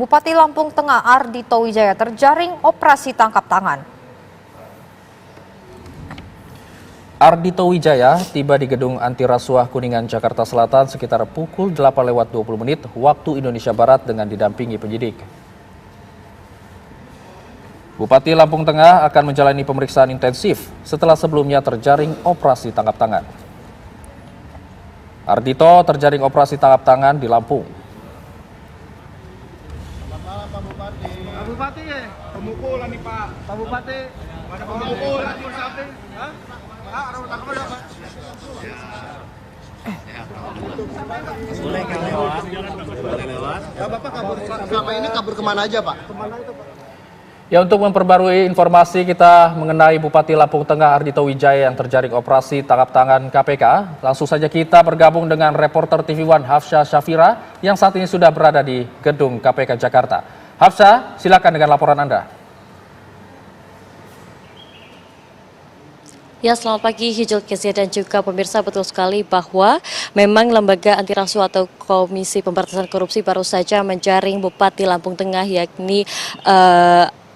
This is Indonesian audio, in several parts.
Bupati Lampung Tengah Ardhito Wijaya terjaring operasi tangkap tangan. Ardhito Wijaya tiba di gedung anti rasuah Kuningan, Jakarta Selatan sekitar pukul 8:20 waktu Indonesia Barat dengan didampingi penyidik. Bupati Lampung Tengah akan menjalani pemeriksaan intensif setelah sebelumnya terjaring operasi tangkap tangan. Ardhito terjaring operasi tangkap tangan di Lampung. Pak Bupati. Pak Bupati ya, pemukulan nih Pak. Pak Bupati. Ada pemukulan di samping. Hah? Pak, ada tangkap ada Pak. Boleh lewat. Boleh lewat. Ya Bapak kabur selama ini kabur kemana aja Pak? Kemana itu Pak? Ya, untuk memperbarui informasi kita mengenai Bupati Lampung Tengah Ardhito Wijaya yang terjaring operasi tangkap tangan KPK, langsung saja kita bergabung dengan reporter TV One Hafsa Syafira yang saat ini sudah berada di gedung KPK Jakarta. Hafsa, silakan dengan laporan Anda. Ya, selamat pagi Hijul Kezia dan juga pemirsa, betul sekali bahwa memang lembaga anti rasuah atau Komisi Pemberantasan Korupsi baru saja menjaring Bupati Lampung Tengah yakni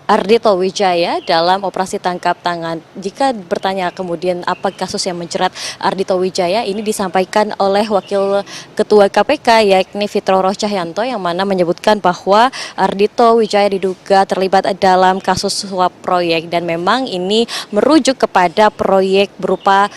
Ardhito Wijaya dalam operasi tangkap tangan. Jika bertanya kemudian apa kasus yang menjerat Ardhito Wijaya, ini disampaikan oleh Wakil Ketua KPK yakni Fitroroh Cahyanto yang mana menyebutkan bahwa Ardhito Wijaya diduga terlibat dalam kasus suap proyek dan memang ini merujuk kepada proyek berupa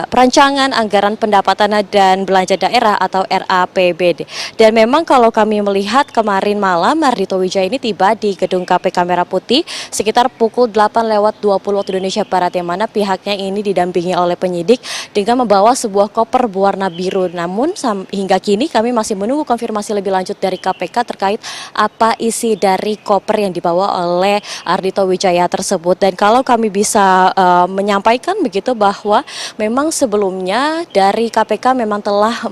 perancangan anggaran pendapatan dan belanja daerah atau RAPBD. Dan memang kalau kami melihat kemarin malam Ardhito Wijaya ini tiba di gedung KPK Merah Putih sekitar pukul 8:20 waktu Indonesia Barat, yang mana pihaknya ini didampingi oleh penyidik dengan membawa sebuah koper berwarna biru. Namun hingga kini kami masih menunggu konfirmasi lebih lanjut dari KPK terkait apa isi dari koper yang dibawa oleh Ardhito Wijaya tersebut. Dan kalau kami bisa menyampaikan begitu bahwa memang sebelumnya dari KPK memang telah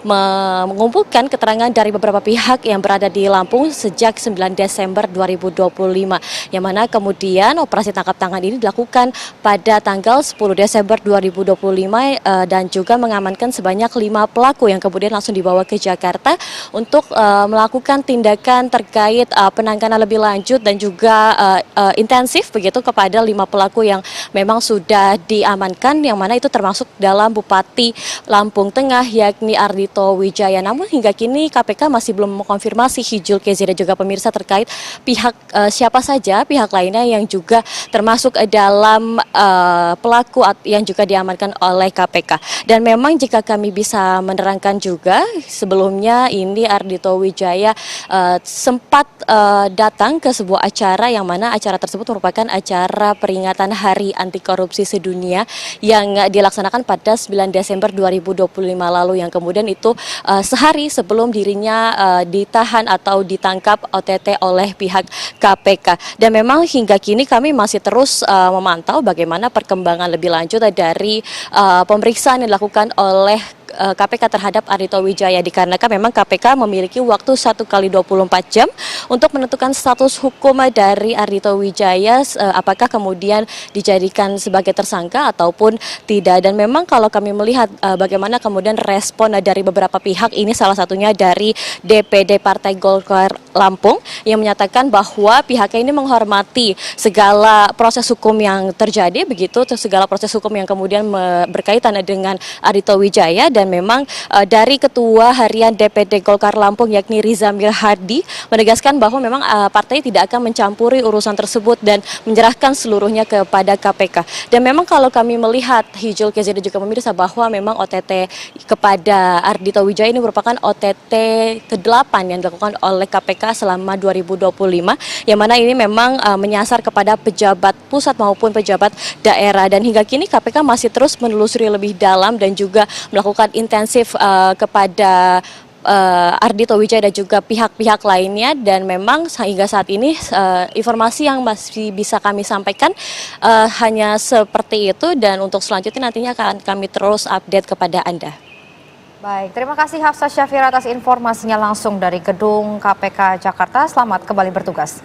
mengumpulkan keterangan dari beberapa pihak yang berada di Lampung sejak 9 Desember 2025, yang mana kemudian operasi tangkap tangan ini dilakukan pada tanggal 10 Desember 2025 dan juga mengamankan sebanyak 5 pelaku yang kemudian langsung dibawa ke Jakarta untuk melakukan tindakan terkait penanganan lebih lanjut dan juga intensif begitu kepada 5 pelaku yang memang sudah diamankan, yang mana itu termasuk dalam Bupati Lampung Tengah yakni Ardhito Wijaya. Namun hingga kini KPK masih belum mengkonfirmasi Hijul Kezia dan juga pemirsa terkait pihak siapa saja pihak lainnya yang juga termasuk dalam pelaku yang juga diamankan oleh KPK. Dan memang jika kami bisa menerangkan juga sebelumnya ini Ardhito Wijaya sempat datang ke sebuah acara yang mana acara tersebut merupakan acara peringatan Hari Anti Korupsi Sedunia yang dilaksanakan pada 9 Desember 2025 lalu, yang kemudian itu sehari sebelum dirinya ditahan atau ditangkap OTT oleh pihak KPK. Dan memang hingga kini kami masih terus memantau bagaimana perkembangan lebih lanjut dari pemeriksaan yang dilakukan oleh KPK terhadap Ardhito Wijaya, dikarenakan memang KPK memiliki waktu 1 kali 24 jam untuk menentukan status hukum dari Ardhito Wijaya, apakah kemudian dijadikan sebagai tersangka ataupun tidak. Dan memang kalau kami melihat bagaimana kemudian respon dari beberapa pihak, ini salah satunya dari DPD Partai Golkar Lampung yang menyatakan bahwa pihaknya ini menghormati segala proses hukum yang terjadi begitu, segala proses hukum yang kemudian berkaitan dengan Ardhito Wijaya. Dan memang dari Ketua Harian DPD Golkar Lampung yakni Rizamil Hadi menegaskan bahwa memang partai tidak akan mencampuri urusan tersebut dan menyerahkan seluruhnya kepada KPK. Dan memang kalau kami melihat Hijul Kezia dan juga pemirsa bahwa memang OTT kepada Ardhito Wijaya ini merupakan OTT ke-8 yang dilakukan oleh KPK selama 2025, yang mana ini memang menyasar kepada pejabat pusat maupun pejabat daerah. Dan hingga kini KPK masih terus menelusuri lebih dalam dan juga melakukan intensif kepada Ardhito Wijaya dan juga pihak-pihak lainnya. Dan memang hingga saat ini informasi yang masih bisa kami sampaikan hanya seperti itu, dan untuk selanjutnya nantinya akan kami terus update kepada Anda. Baik, terima kasih Hafsa Syafira atas informasinya langsung dari gedung KPK Jakarta. Selamat kembali bertugas.